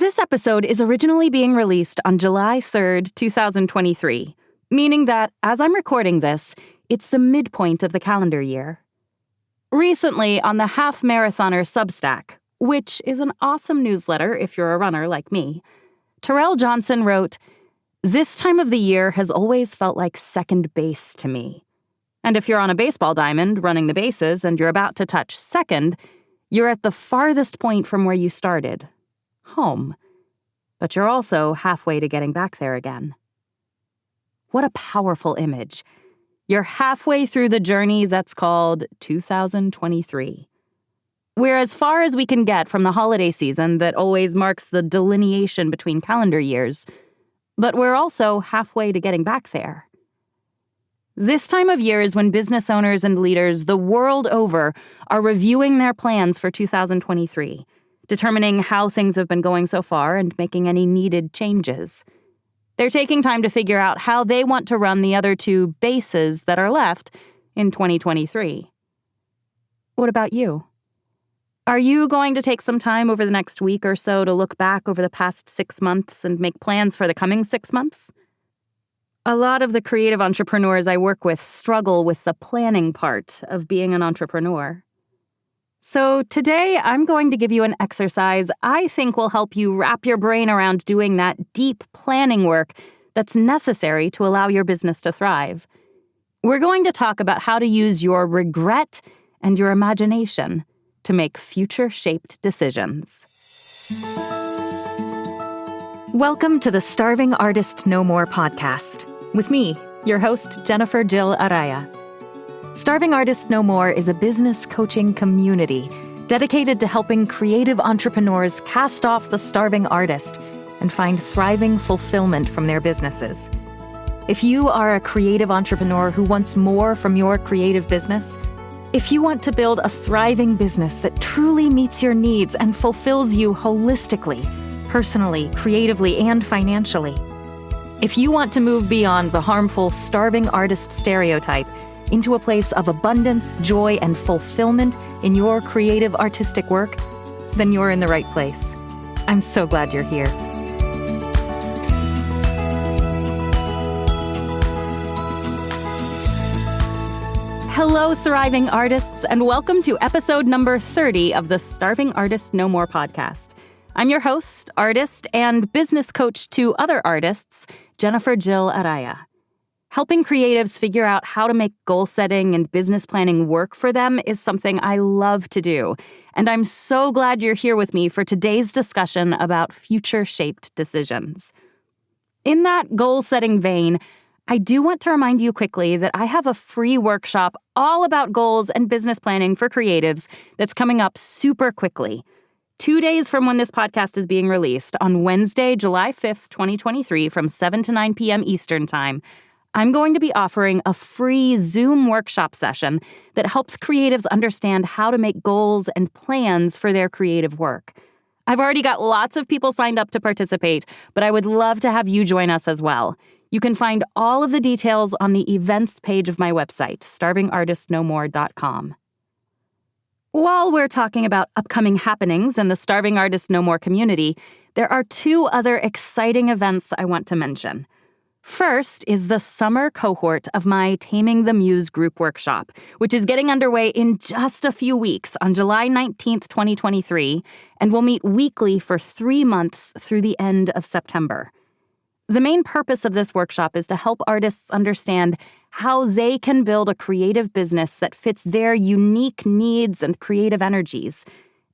This episode is originally being released on July 3rd, 2023, meaning that, as I'm recording this, it's the midpoint of the calendar year. Recently, on the Half Marathoner Substack, which is an awesome newsletter if you're a runner like me, Terrell Johnson wrote, "This time of the year has always felt like second base to me. And if you're on a baseball diamond running the bases and you're about to touch second, you're at the farthest point from where you started. Home. But you're also halfway to getting back there again." What a powerful image. You're halfway through the journey that's called 2023. We're as far as we can get from the holiday season that always marks the delineation between calendar years, but we're also halfway to getting back there. This time of year is when business owners and leaders the world over are reviewing their plans for 2023, determining how things have been going so far and making any needed changes. They're taking time to figure out how they want to run the other two bases that are left in 2023. What about you? Are you going to take some time over the next week or so to look back over the past 6 months and make plans for the coming 6 months? A lot of the creative entrepreneurs I work with struggle with the planning part of being an entrepreneur. So today, I'm going to give you an exercise I think will help you wrap your brain around doing that deep planning work that's necessary to allow your business to thrive. We're going to talk about how to use your regret and your imagination to make future-shaped decisions. Welcome to the Starving Artist No More podcast, with me, your host, Jennifer Jill Araya. Starving Artist No More is a business coaching community dedicated to helping creative entrepreneurs cast off the starving artist and find thriving fulfillment from their businesses. If you are a creative entrepreneur who wants more from your creative business, if you want to build a thriving business that truly meets your needs and fulfills you holistically, personally, creatively, and financially, if you want to move beyond the harmful starving artist stereotype into a place of abundance, joy, and fulfillment in your creative artistic work, then you're in the right place. I'm so glad you're here. Hello, thriving artists, and welcome to episode number 30 of the Starving Artist No More podcast. I'm your host, artist, and business coach to other artists, Jennifer Jill Araya. Helping creatives figure out how to make goal setting and business planning work for them is something I love to do, and I'm so glad you're here with me for today's discussion about future-shaped decisions. In that goal-setting vein, I do want to remind you quickly that I have a free workshop all about goals and business planning for creatives that's coming up super quickly. 2 days from when this podcast is being released, on Wednesday, July 5th, 2023, from 7 to 9 p.m. Eastern Time, I'm going to be offering a free Zoom workshop session that helps creatives understand how to make goals and plans for their creative work. I've already got lots of people signed up to participate, but I would love to have you join us as well. You can find all of the details on the events page of my website, starvingartistnomore.com. While we're talking about upcoming happenings in the Starving Artist No More community, there are 2 other exciting events I want to mention. First is the summer cohort of my Taming the Muse group workshop, which is getting underway in just a few weeks on July 19th, 2023, and will meet weekly for 3 months through the end of September. The main purpose of this workshop is to help artists understand how they can build a creative business that fits their unique needs and creative energies,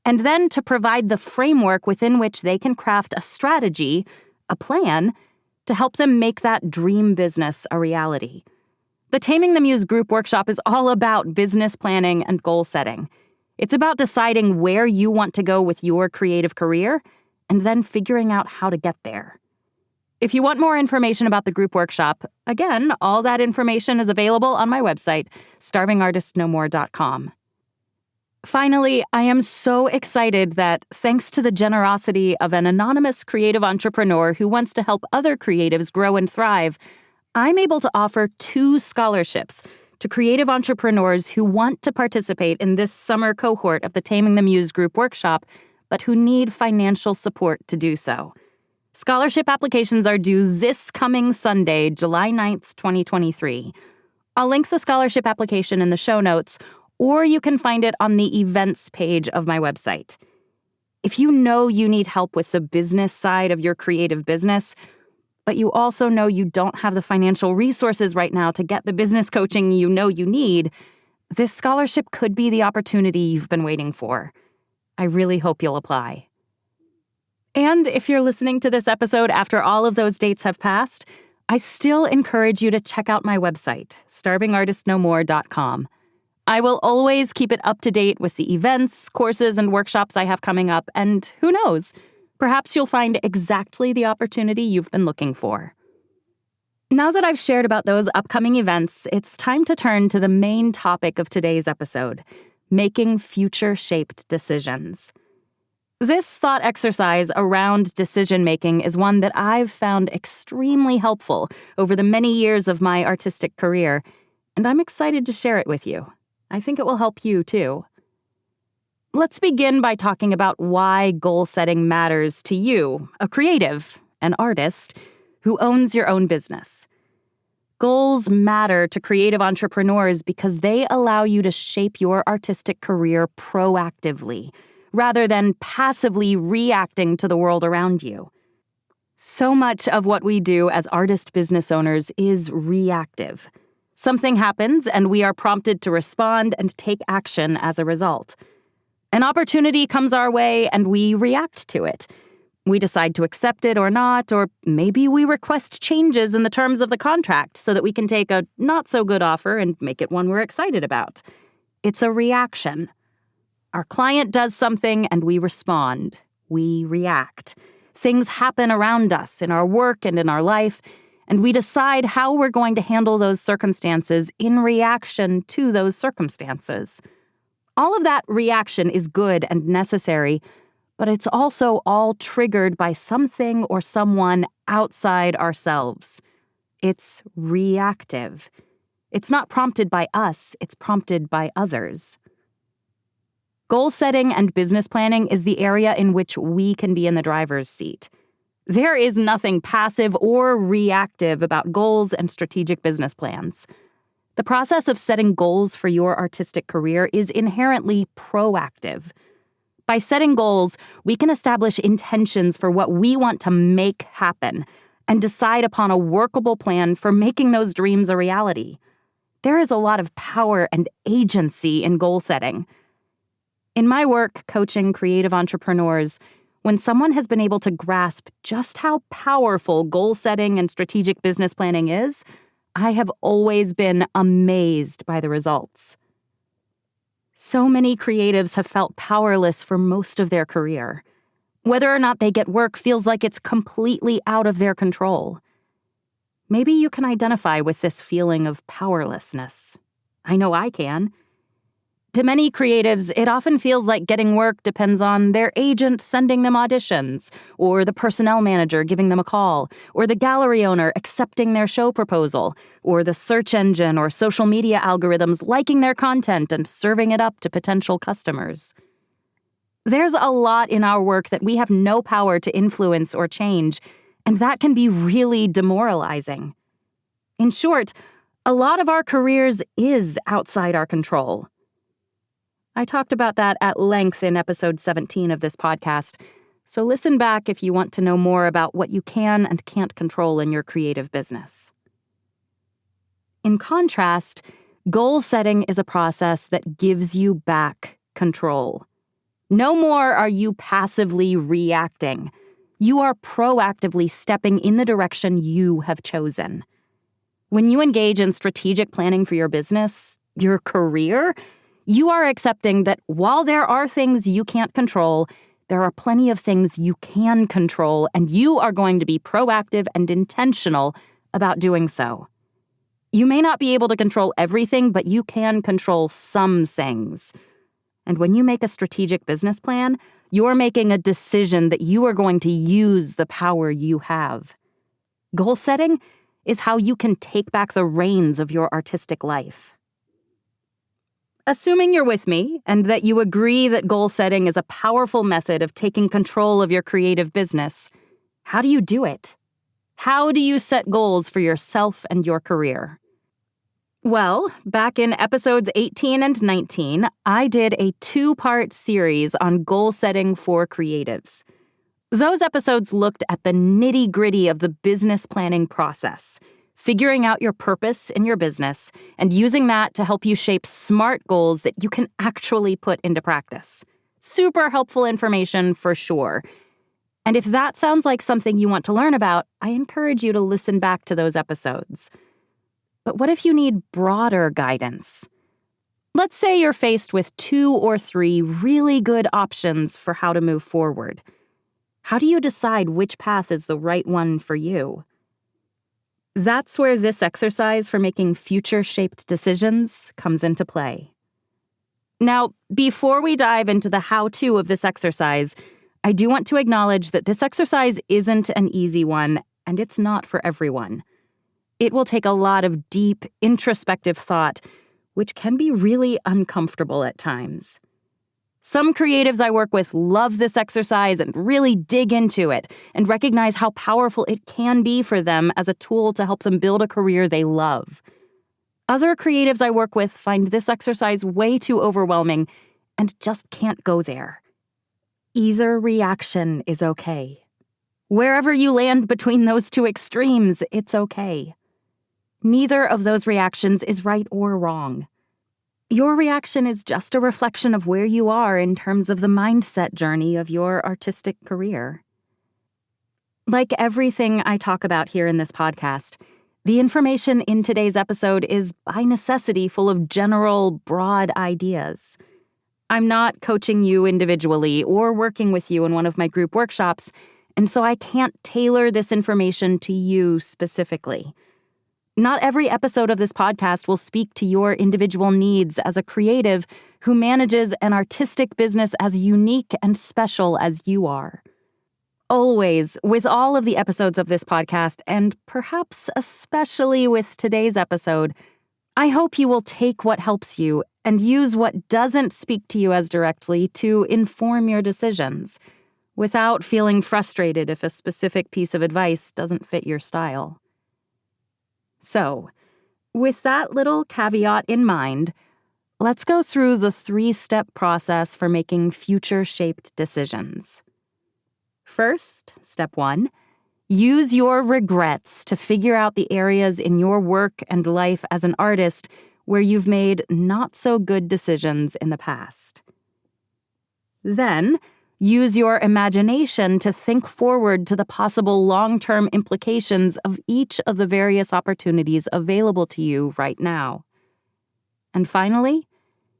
and then to provide the framework within which they can craft a strategy, a plan, to help them make that dream business a reality. The Taming the Muse group workshop is all about business planning and goal setting. It's about deciding where you want to go with your creative career and then figuring out how to get there. If you want more information about the group workshop, again, all that information is available on my website, starvingartistnomore.com. Finally, I am so excited that, thanks to the generosity of an anonymous creative entrepreneur who wants to help other creatives grow and thrive, I'm able to offer 2 scholarships to creative entrepreneurs who want to participate in this summer cohort of the Taming the Muse group workshop but who need financial support to do so. Scholarship applications are due this coming Sunday, July 9th, 2023. I'll link the scholarship application in the show notes, or you can find it on the events page of my website. If you know you need help with the business side of your creative business, but you also know you don't have the financial resources right now to get the business coaching you know you need, this scholarship could be the opportunity you've been waiting for. I really hope you'll apply. And if you're listening to this episode after all of those dates have passed, I still encourage you to check out my website, starvingartistnomore.com. I will always keep it up to date with the events, courses, and workshops I have coming up, and who knows, perhaps you'll find exactly the opportunity you've been looking for. Now that I've shared about those upcoming events, it's time to turn to the main topic of today's episode, making future-shaped decisions. This thought exercise around decision-making is one that I've found extremely helpful over the many years of my artistic career, and I'm excited to share it with you. I think it will help you, too. Let's begin by talking about why goal setting matters to you, a creative, an artist, who owns your own business. Goals matter to creative entrepreneurs because they allow you to shape your artistic career proactively, rather than passively reacting to the world around you. So much of what we do as artist business owners is reactive. Something happens, and we are prompted to respond and take action as a result. An opportunity comes our way, and we react to it. We decide to accept it or not, or maybe we request changes in the terms of the contract so that we can take a not-so-good offer and make it one we're excited about. It's a reaction. Our client does something, and we respond. We react. Things happen around us in our work and in our life, and we decide how we're going to handle those circumstances in reaction to those circumstances. All of that reaction is good and necessary, but it's also all triggered by something or someone outside ourselves. It's reactive. It's not prompted by us, it's prompted by others. Goal setting and business planning is the area in which we can be in the driver's seat. There is nothing passive or reactive about goals and strategic business plans. The process of setting goals for your artistic career is inherently proactive. By setting goals, we can establish intentions for what we want to make happen and decide upon a workable plan for making those dreams a reality. There is a lot of power and agency in goal setting. In my work coaching creative entrepreneurs, when someone has been able to grasp just how powerful goal setting and strategic business planning is, I have always been amazed by the results. So many creatives have felt powerless for most of their career. Whether or not they get work feels like it's completely out of their control. Maybe you can identify with this feeling of powerlessness. I know I can. To many creatives, it often feels like getting work depends on their agent sending them auditions, or the personnel manager giving them a call, or the gallery owner accepting their show proposal, or the search engine or social media algorithms liking their content and serving it up to potential customers. There's a lot in our work that we have no power to influence or change, and that can be really demoralizing. In short, a lot of our careers is outside our control. I talked about that at length in episode 17 of this podcast, so listen back if you want to know more about what you can and can't control in your creative business. In contrast, goal setting is a process that gives you back control. No more are you passively reacting. You are proactively stepping in the direction you have chosen. When you engage in strategic planning for your business, your career, you are accepting that while there are things you can't control, there are plenty of things you can control, and you are going to be proactive and intentional about doing so. You may not be able to control everything, but you can control some things. And when you make a strategic business plan, you're making a decision that you are going to use the power you have. Goal setting is how you can take back the reins of your artistic life. Assuming you're with me and that you agree that goal setting is a powerful method of taking control of your creative business, how do you do it? How do you set goals for yourself and your career? Well, back in episodes 18 and 19, I did a 2-part series on goal setting for creatives. Those episodes looked at the nitty-gritty of the business planning process, figuring out your purpose in your business, and using that to help you shape smart goals that you can actually put into practice. Super helpful information for sure. And if that sounds like something you want to learn about, I encourage you to listen back to those episodes. But what if you need broader guidance? Let's say you're faced with 2 or 3 really good options for how to move forward. How do you decide which path is the right one for you? That's where this exercise for making future-shaped decisions comes into play. Now, before we dive into the how-to of this exercise, I do want to acknowledge that this exercise isn't an easy one, and it's not for everyone. It will take a lot of deep, introspective thought, which can be really uncomfortable at times. Some creatives I work with love this exercise and really dig into it and recognize how powerful it can be for them as a tool to help them build a career they love. Other creatives I work with find this exercise way too overwhelming and just can't go there. Either reaction is okay. Wherever you land between those two extremes, it's okay. Neither of those reactions is right or wrong. Your reaction is just a reflection of where you are in terms of the mindset journey of your artistic career. Like everything I talk about here in this podcast, the information in today's episode is by necessity full of general, broad ideas. I'm not coaching you individually or working with you in one of my group workshops, and so I can't tailor this information to you specifically. Not every episode of this podcast will speak to your individual needs as a creative who manages an artistic business as unique and special as you are. Always, with all of the episodes of this podcast, and perhaps especially with today's episode, I hope you will take what helps you and use what doesn't speak to you as directly to inform your decisions, without feeling frustrated if a specific piece of advice doesn't fit your style. So, with that little caveat in mind, let's go through the 3-step process for making future-shaped decisions. First, step 1, use your regrets to figure out the areas in your work and life as an artist where you've made not-so-good decisions in the past. Then, use your imagination to think forward to the possible long-term implications of each of the various opportunities available to you right now. And finally,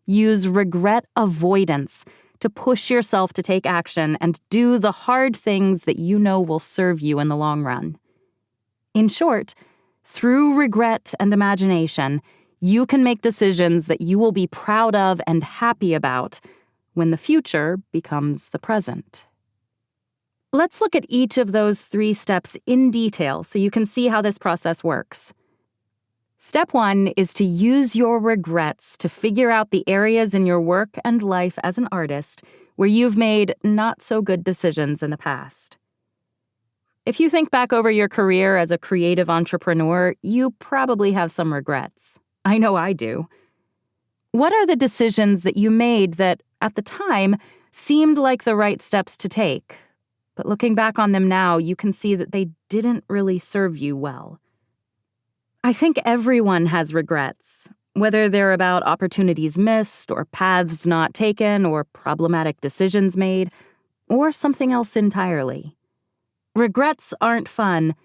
use regret avoidance to push yourself to take action and do the hard things that you know will serve you in the long run. In short, through regret and imagination, you can make decisions that you will be proud of and happy about when the future becomes the present. Let's look at each of those 3 steps in detail so you can see how this process works. Step 1 is to use your regrets to figure out the areas in your work and life as an artist where you've made not-so-good decisions in the past. If you think back over your career as a creative entrepreneur, you probably have some regrets. I know I do. What are the decisions that you made that, at the time, seemed like the right steps to take? But looking back on them now, you can see that they didn't really serve you well. I think everyone has regrets, whether they're about opportunities missed, or paths not taken, or problematic decisions made, or something else entirely. Regrets aren't fun,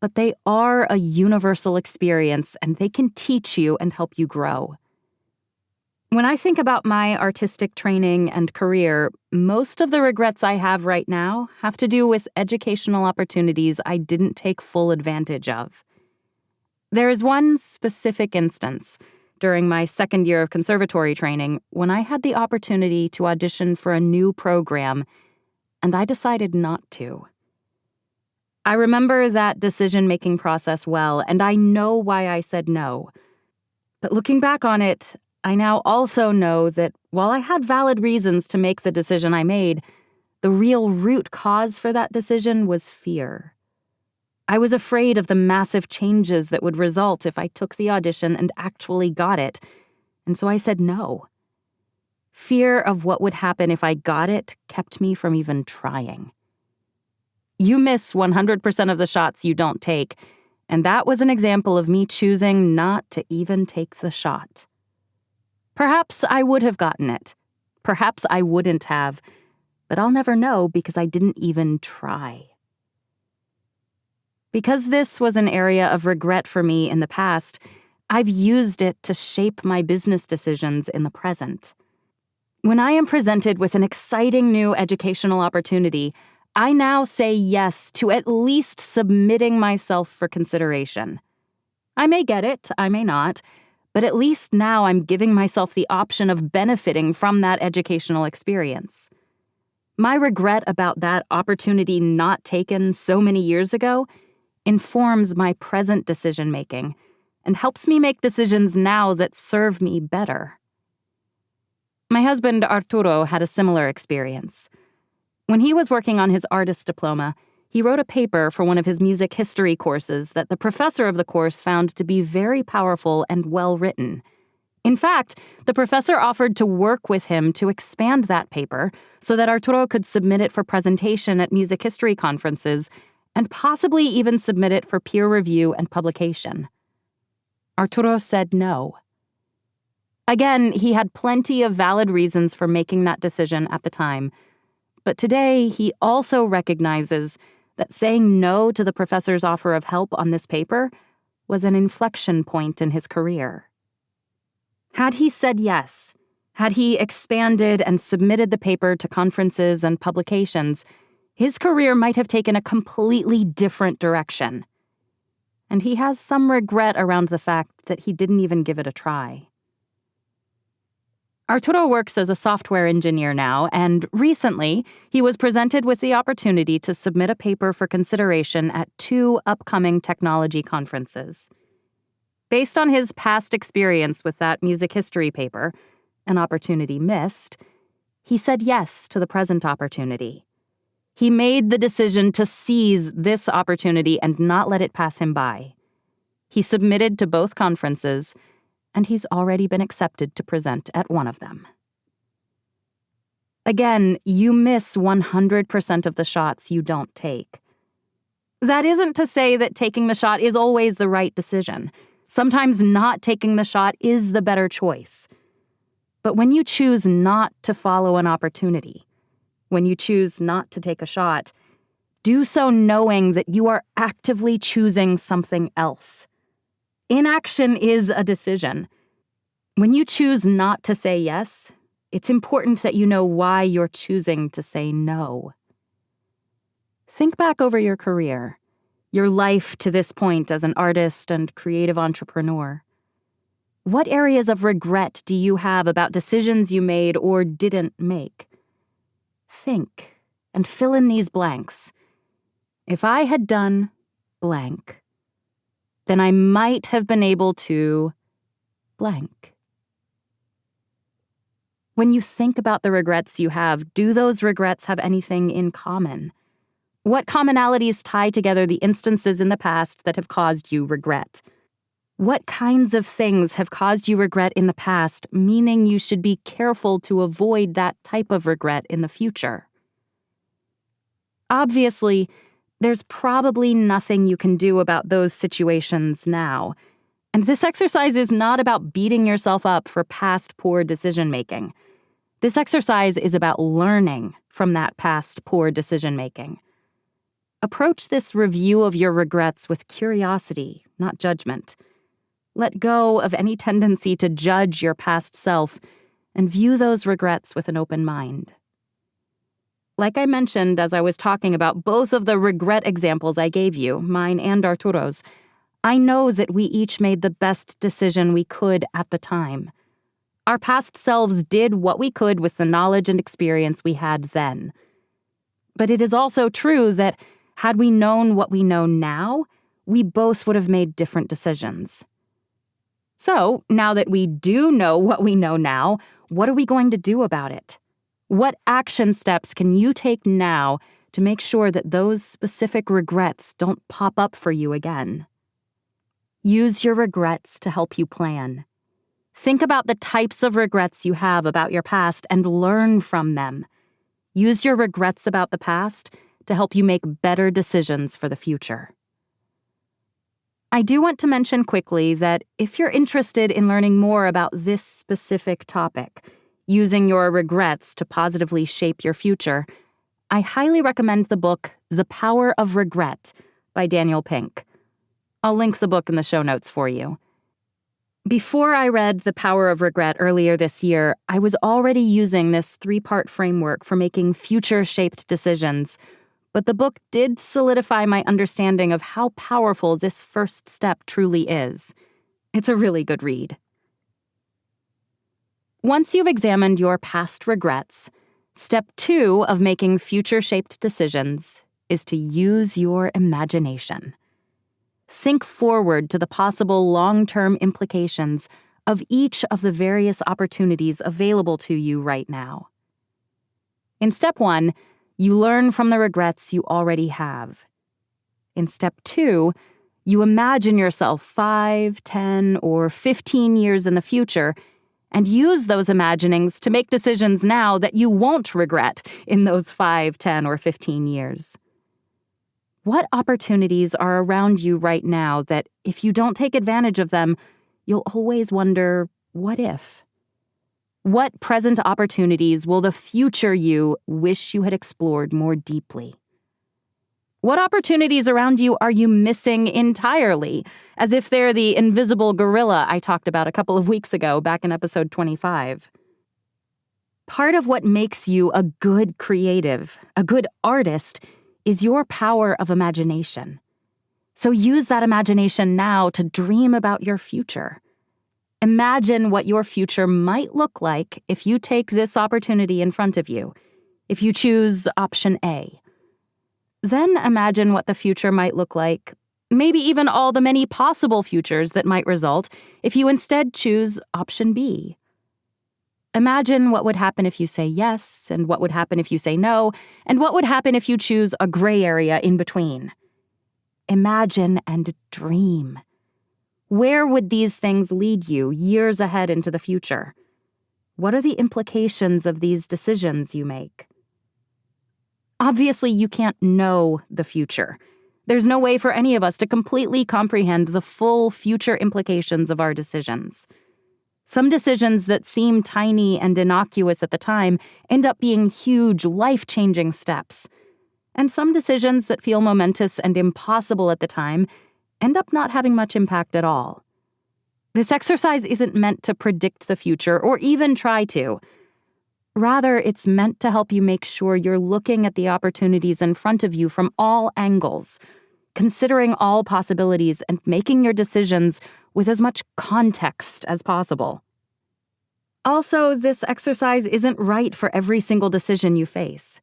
but they are a universal experience, and they can teach you and help you grow. When I think about my artistic training and career, most of the regrets I have right now have to do with educational opportunities I didn't take full advantage of. There is one specific instance during my second year of conservatory training when I had the opportunity to audition for a new program, and I decided not to. I remember that decision-making process well, and I know why I said no. But looking back on it, I now also know that while I had valid reasons to make the decision I made, the real root cause for that decision was fear. I was afraid of the massive changes that would result if I took the audition and actually got it, and so I said no. Fear of what would happen if I got it kept me from even trying. You miss 100% of the shots you don't take, and that was an example of me choosing not to even take the shot. Perhaps I would have gotten it. Perhaps I wouldn't have. But I'll never know because I didn't even try. Because this was an area of regret for me in the past, I've used it to shape my business decisions in the present. When I am presented with an exciting new educational opportunity, I now say yes to at least submitting myself for consideration. I may get it, I may not, but at least now I'm giving myself the option of benefiting from that educational experience. My regret about that opportunity not taken so many years ago informs my present decision-making and helps me make decisions now that serve me better. My husband, Arturo, had a similar experience. When he was working on his artist diploma, he wrote a paper for one of his music history courses that the professor of the course found to be very powerful and well-written. In fact, the professor offered to work with him to expand that paper so that Arturo could submit it for presentation at music history conferences and possibly even submit it for peer review and publication. Arturo said no. Again, he had plenty of valid reasons for making that decision at the time, but today he also recognizes that saying no to the professor's offer of help on this paper was an inflection point in his career. Had he said yes, had he expanded and submitted the paper to conferences and publications, his career might have taken a completely different direction. And he has some regret around the fact that he didn't even give it a try. Arturo works as a software engineer now, and recently he was presented with the opportunity to submit a paper for consideration at 2 upcoming technology conferences. Based on his past experience with that music history paper, an opportunity missed, he said yes to the present opportunity. He made the decision to seize this opportunity and not let it pass him by. He submitted to both conferences, and he's already been accepted to present at one of them. Again, you miss 100% of the shots you don't take. That isn't to say that taking the shot is always the right decision. Sometimes not taking the shot is the better choice. But when you choose not to follow an opportunity, when you choose not to take a shot, do so knowing that you are actively choosing something else. Inaction is a decision. When you choose not to say yes, it's important that you know why you're choosing to say no. Think back over your career, your life to this point as an artist and creative entrepreneur. What areas of regret do you have about decisions you made or didn't make? Think and fill in these blanks. If I had done blank, then I might have been able to blank. When you think about the regrets you have, do those regrets have anything in common? What commonalities tie together the instances in the past that have caused you regret? What kinds of things have caused you regret in the past, meaning you should be careful to avoid that type of regret in the future? Obviously, there's probably nothing you can do about those situations now. And this exercise is not about beating yourself up for past poor decision-making. This exercise is about learning from that past poor decision-making. Approach this review of your regrets with curiosity, not judgment. Let go of any tendency to judge your past self and view those regrets with an open mind. Like I mentioned as I was talking about both of the regret examples I gave you, mine and Arturo's, I know that we each made the best decision we could at the time. Our past selves did what we could with the knowledge and experience we had then. But it is also true that had we known what we know now, we both would have made different decisions. So, now that we do know what we know now, what are we going to do about it? What action steps can you take now to make sure that those specific regrets don't pop up for you again? Use your regrets to help you plan. Think about the types of regrets you have about your past and learn from them. Use your regrets about the past to help you make better decisions for the future. I do want to mention quickly that if you're interested in learning more about this specific topic, using your regrets to positively shape your future, I highly recommend the book The Power of Regret by Daniel Pink. I'll link the book in the show notes for you. Before I read The Power of Regret earlier this year, I was already using this 3-part framework for making future-shaped decisions, but the book did solidify my understanding of how powerful this first step truly is. It's a really good read. Once you've examined your past regrets, step 2 of making future-shaped decisions is to use your imagination. Think forward to the possible long-term implications of each of the various opportunities available to you right now. In step 1, you learn from the regrets you already have. In step 2, you imagine yourself 5, 10, or 15 years in the future and use those imaginings to make decisions now that you won't regret in those 5, 10, or 15 years. What opportunities are around you right now that, if you don't take advantage of them, you'll always wonder, what if? What present opportunities will the future you wish you had explored more deeply? What opportunities around you are you missing entirely, as if they're the invisible gorilla I talked about a couple of weeks ago back in episode 25? Part of what makes you a good creative, a good artist, is your power of imagination. So use that imagination now to dream about your future. Imagine what your future might look like if you take this opportunity in front of you, if you choose option A. Then imagine what the future might look like, maybe even all the many possible futures that might result if you instead choose option B. Imagine what would happen if you say yes, and what would happen if you say no, and what would happen if you choose a gray area in between. Imagine and dream. Where would these things lead you years ahead into the future? What are the implications of these decisions you make? Obviously, you can't know the future. There's no way for any of us to completely comprehend the full future implications of our decisions. Some decisions that seem tiny and innocuous at the time end up being huge, life-changing steps. And some decisions that feel momentous and impossible at the time end up not having much impact at all. This exercise isn't meant to predict the future or even try to. Rather, it's meant to help you make sure you're looking at the opportunities in front of you from all angles, considering all possibilities and making your decisions with as much context as possible. Also, this exercise isn't right for every single decision you face.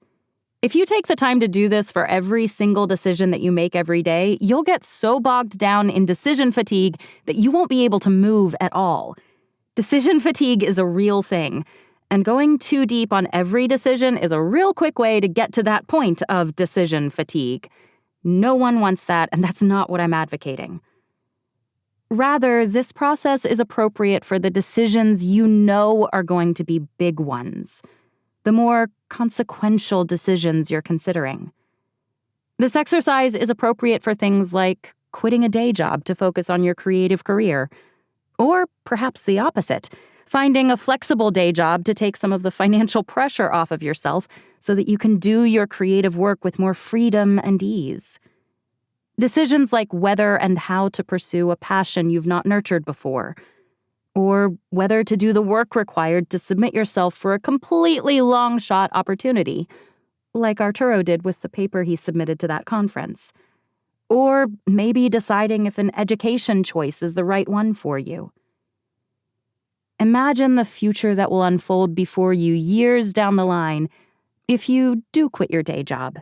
If you take the time to do this for every single decision that you make every day, you'll get so bogged down in decision fatigue that you won't be able to move at all. Decision fatigue is a real thing, and going too deep on every decision is a real quick way to get to that point of decision fatigue. No one wants that, and that's not what I'm advocating. Rather, this process is appropriate for the decisions you know are going to be big ones, the more consequential decisions you're considering. This exercise is appropriate for things like quitting a day job to focus on your creative career, or perhaps the opposite, finding a flexible day job to take some of the financial pressure off of yourself so that you can do your creative work with more freedom and ease. Decisions like whether and how to pursue a passion you've not nurtured before, or whether to do the work required to submit yourself for a completely long-shot opportunity, like Arturo did with the paper he submitted to that conference. Or maybe deciding if an education choice is the right one for you. Imagine the future that will unfold before you years down the line if you do quit your day job,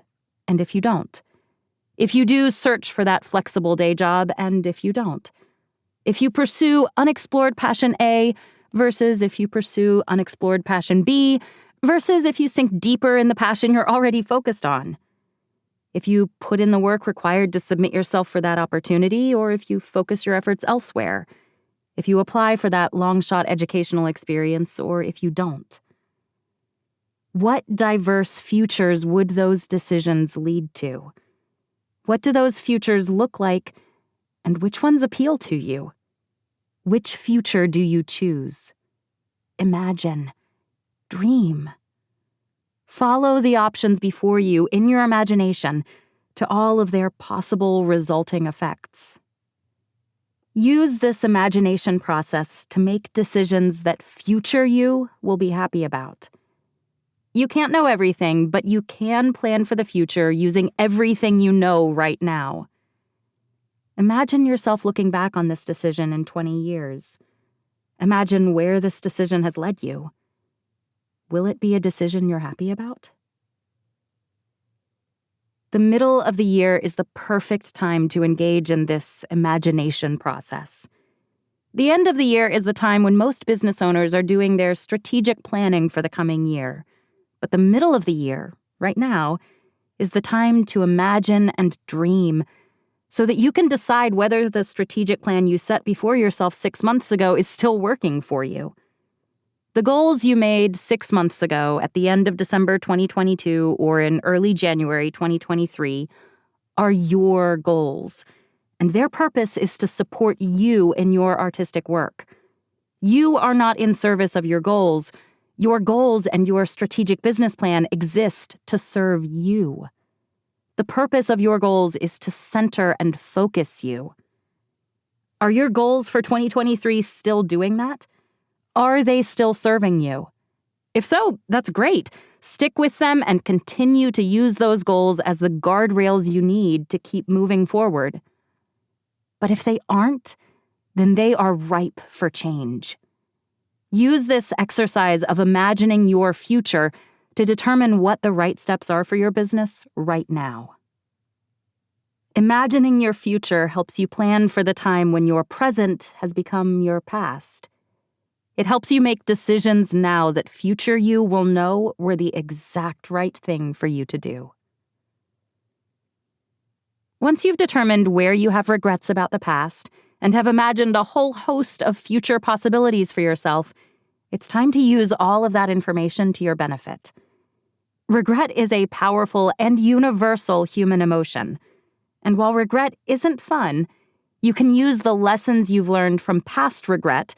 and if you don't. If you do search for that flexible day job, and if you don't. If you pursue unexplored passion A versus if you pursue unexplored passion B versus if you sink deeper in the passion you're already focused on. If you put in the work required to submit yourself for that opportunity, or if you focus your efforts elsewhere. If you apply for that long-shot educational experience, or if you don't. What diverse futures would those decisions lead to? What do those futures look like, and which ones appeal to you? Which future do you choose? Imagine. Dream. Follow the options before you in your imagination to all of their possible resulting effects. Use this imagination process to make decisions that future you will be happy about. You can't know everything, but you can plan for the future using everything you know right now. Imagine yourself looking back on this decision in 20 years. Imagine where this decision has led you. Will it be a decision you're happy about? The middle of the year is the perfect time to engage in this imagination process. The end of the year is the time when most business owners are doing their strategic planning for the coming year. But the middle of the year, right now, is the time to imagine and dream so that you can decide whether the strategic plan you set before yourself 6 months ago is still working for you. The goals you made 6 months ago at the end of December 2022 or in early January 2023 are your goals, and their purpose is to support you in your artistic work. You are not in service of your goals. Your goals and your strategic business plan exist to serve you. The purpose of your goals is to center and focus you. Are your goals for 2023 still doing that? Are they still serving you? If so, that's great. Stick with them and continue to use those goals as the guardrails you need to keep moving forward. But if they aren't, then they are ripe for change. Use this exercise of imagining your future to determine what the right steps are for your business right now. Imagining your future helps you plan for the time when your present has become your past. It helps you make decisions now that future you will know were the exact right thing for you to do. Once you've determined where you have regrets about the past and have imagined a whole host of future possibilities for yourself, it's time to use all of that information to your benefit. Regret is a powerful and universal human emotion. And while regret isn't fun, you can use the lessons you've learned from past regret,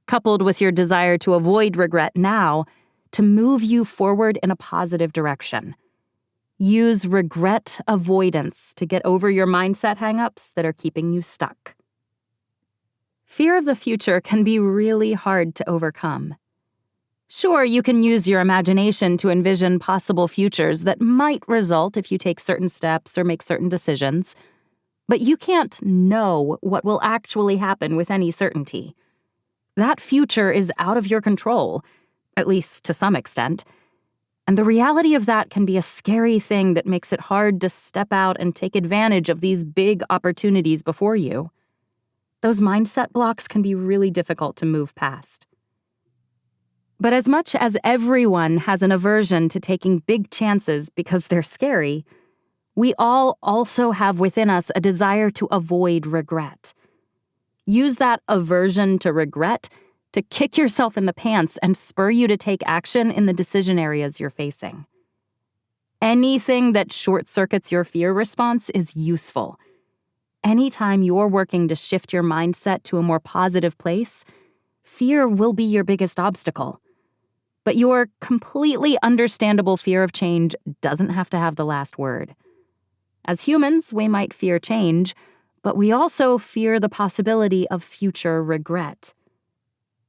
coupled with your desire to avoid regret now, to move you forward in a positive direction. Use regret avoidance to get over your mindset hang-ups that are keeping you stuck. Fear of the future can be really hard to overcome. Sure, you can use your imagination to envision possible futures that might result if you take certain steps or make certain decisions, but you can't know what will actually happen with any certainty. That future is out of your control, at least to some extent, and the reality of that can be a scary thing that makes it hard to step out and take advantage of these big opportunities before you. Those mindset blocks can be really difficult to move past. But as much as everyone has an aversion to taking big chances because they're scary, we all also have within us a desire to avoid regret. Use that aversion to regret to kick yourself in the pants and spur you to take action in the decision areas you're facing. Anything that short-circuits your fear response is useful. Anytime you're working to shift your mindset to a more positive place, fear will be your biggest obstacle. But your completely understandable fear of change doesn't have to have the last word. As humans, we might fear change, but we also fear the possibility of future regret.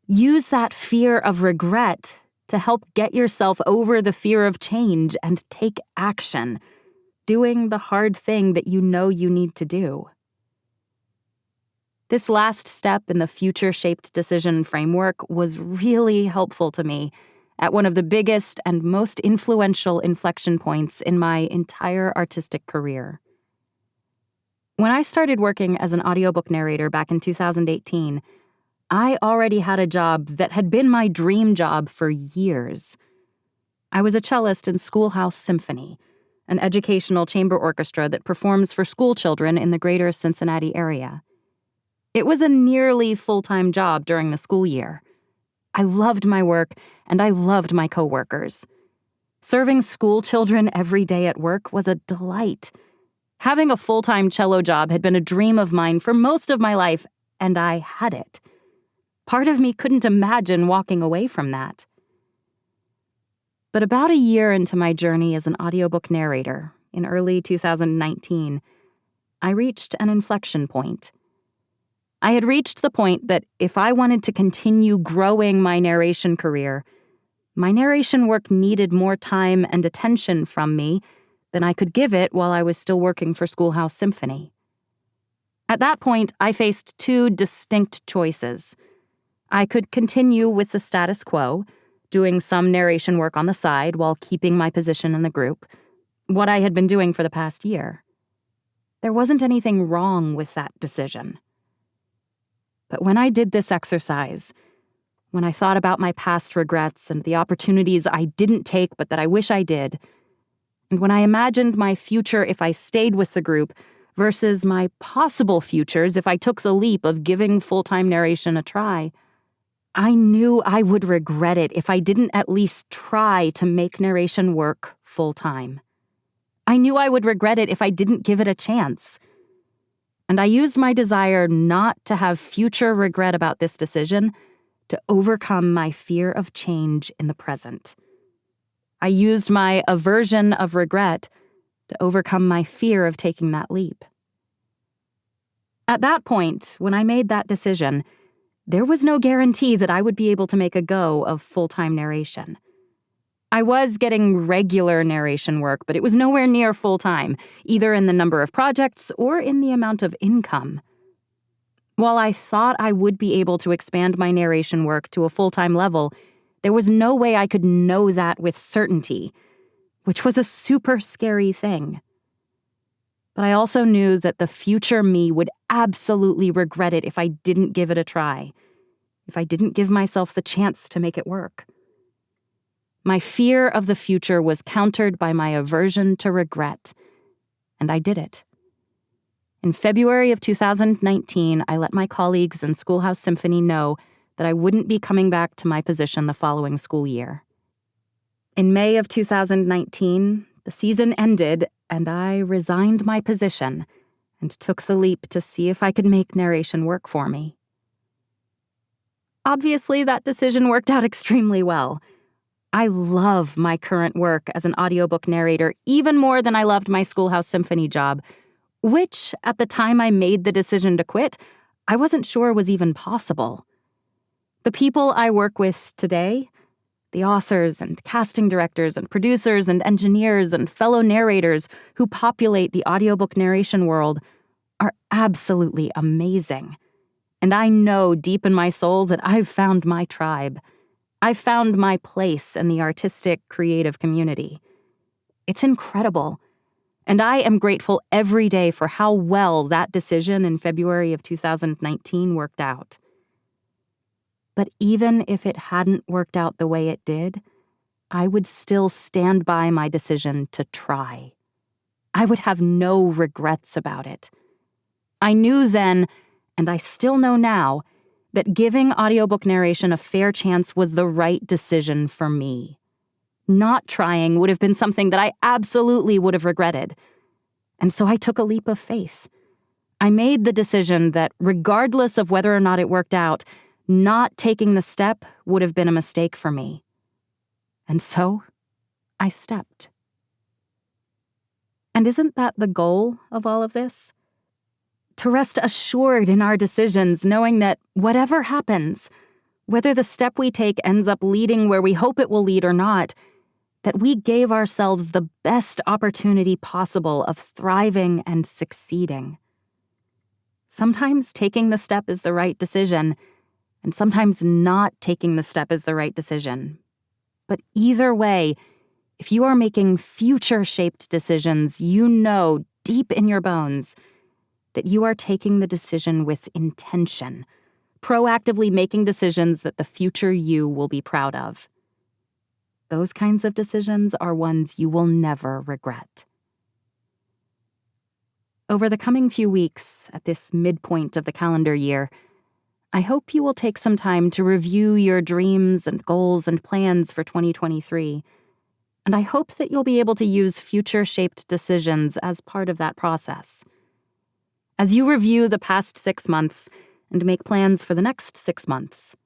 Use that fear of regret to help get yourself over the fear of change and take action, doing the hard thing that you know you need to do. This last step in the future-shaped decision framework was really helpful to me at one of the biggest and most influential inflection points in my entire artistic career. When I started working as an audiobook narrator back in 2018, I already had a job that had been my dream job for years. I was a cellist in Schoolhouse Symphony, an educational chamber orchestra that performs for school children in the greater Cincinnati area. It was a nearly full-time job during the school year. I loved my work, and I loved my coworkers. Serving school children every day at work was a delight. Having a full-time cello job had been a dream of mine for most of my life, and I had it. Part of me couldn't imagine walking away from that. But about a year into my journey as an audiobook narrator, in early 2019, I reached an inflection point. I had reached the point that if I wanted to continue growing my narration career, my narration work needed more time and attention from me than I could give it while I was still working for Schoolhouse Symphony. At that point, I faced two distinct choices. I could continue with the status quo, doing some narration work on the side while keeping my position in the group, what I had been doing for the past year. There wasn't anything wrong with that decision. But when I did this exercise, when I thought about my past regrets and the opportunities I didn't take but that I wish I did, and when I imagined my future if I stayed with the group versus my possible futures if I took the leap of giving full-time narration a try, I knew I would regret it if I didn't at least try to make narration work full-time. I knew I would regret it if I didn't give it a chance. And I used my desire not to have future regret about this decision to overcome my fear of change in the present. I used my aversion of regret to overcome my fear of taking that leap. At that point, when I made that decision, there was no guarantee that I would be able to make a go of full-time narration. I was getting regular narration work, but it was nowhere near full-time, either in the number of projects or in the amount of income. While I thought I would be able to expand my narration work to a full-time level, there was no way I could know that with certainty, which was a super scary thing. But I also knew that the future me would absolutely regret it if I didn't give it a try, if I didn't give myself the chance to make it work. My fear of the future was countered by my aversion to regret, and I did it. In February of 2019, I let my colleagues in Schoolhouse Symphony know that I wouldn't be coming back to my position the following school year. In May of 2019, the season ended, and I resigned my position and took the leap to see if I could make narration work for me. Obviously, that decision worked out extremely well. I love my current work as an audiobook narrator even more than I loved my Schoolhouse Symphony job, which, at the time I made the decision to quit, I wasn't sure was even possible. The people I work with today, the authors and casting directors and producers and engineers and fellow narrators who populate the audiobook narration world, are absolutely amazing. And I know deep in my soul that I've found my tribe. I've found my place in the artistic, creative community. It's incredible. And I am grateful every day for how well that decision in February of 2019 worked out. But even if it hadn't worked out the way it did, I would still stand by my decision to try. I would have no regrets about it. I knew then, and I still know now, that giving audiobook narration a fair chance was the right decision for me. Not trying would have been something that I absolutely would have regretted. And so I took a leap of faith. I made the decision that regardless of whether or not it worked out, not taking the step would have been a mistake for me. And so, I stepped. And isn't that the goal of all of this? To rest assured in our decisions, knowing that whatever happens, whether the step we take ends up leading where we hope it will lead or not, that we gave ourselves the best opportunity possible of thriving and succeeding. Sometimes taking the step is the right decision, and sometimes not taking the step is the right decision. But either way, if you are making future-shaped decisions, you know deep in your bones that you are taking the decision with intention, proactively making decisions that the future you will be proud of. Those kinds of decisions are ones you will never regret. Over the coming few weeks, at this midpoint of the calendar year, I hope you will take some time to review your dreams and goals and plans for 2023, and I hope that you'll be able to use future-shaped decisions as part of that process. As you review the past 6 months and make plans for the next 6 months,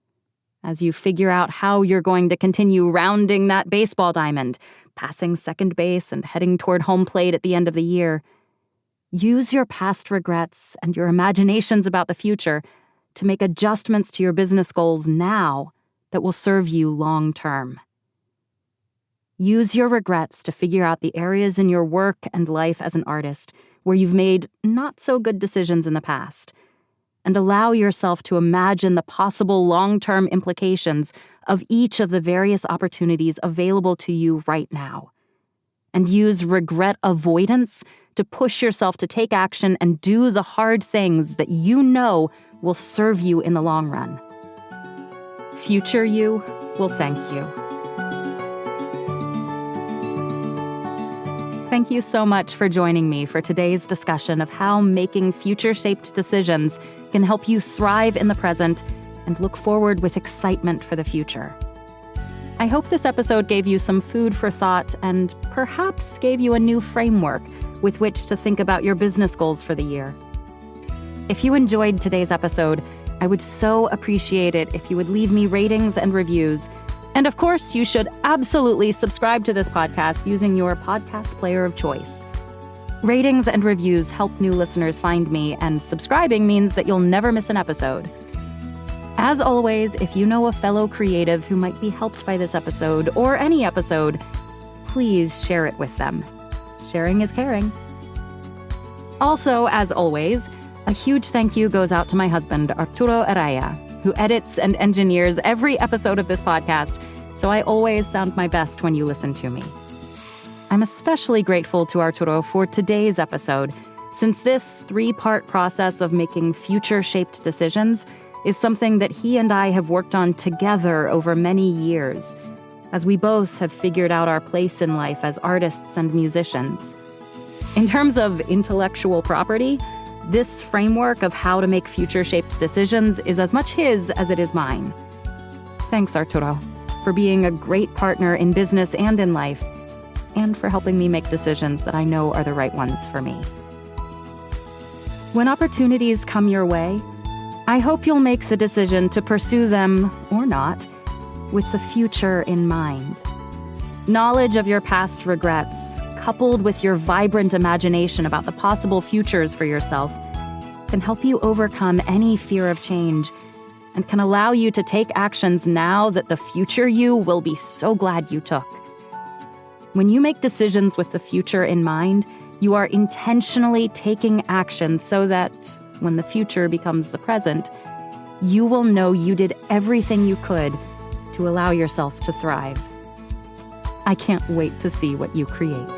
as you figure out how you're going to continue rounding that baseball diamond, passing second base and heading toward home plate at the end of the year, use your past regrets and your imaginations about the future to make adjustments to your business goals now that will serve you long term. Use your regrets to figure out the areas in your work and life as an artist where you've made not so good decisions in the past, and allow yourself to imagine the possible long-term implications of each of the various opportunities available to you right now. And use regret avoidance to push yourself to take action and do the hard things that you know will serve you in the long run. Future you will thank you. Thank you so much for joining me for today's discussion of how making future-shaped decisions can help you thrive in the present and look forward with excitement for the future. I hope this episode gave you some food for thought and perhaps gave you a new framework with which to think about your business goals for the year. If you enjoyed today's episode, I would so appreciate it if you would leave me ratings and reviews. And of course, you should absolutely subscribe to this podcast using your podcast player of choice. Ratings and reviews help new listeners find me, and subscribing means that you'll never miss an episode. As always, if you know a fellow creative who might be helped by this episode or any episode, please share it with them. Sharing is caring. Also, as always, a huge thank you goes out to my husband, Arturo Araya, who edits and engineers every episode of this podcast, so I always sound my best when you listen to me. I'm especially grateful to Arturo for today's episode, since this 3-part process of making future-shaped decisions is something that he and I have worked on together over many years, as we both have figured out our place in life as artists and musicians. In terms of intellectual property, this framework of how to make future-shaped decisions is as much his as it is mine. Thanks, Arturo, for being a great partner in business and in life, and for helping me make decisions that I know are the right ones for me. When opportunities come your way, I hope you'll make the decision to pursue them, or not, with the future in mind. Knowledge of your past regrets, coupled with your vibrant imagination about the possible futures for yourself, can help you overcome any fear of change and can allow you to take actions now that the future you will be so glad you took. When you make decisions with the future in mind, you are intentionally taking action so that, when the future becomes the present, you will know you did everything you could to allow yourself to thrive. I can't wait to see what you create.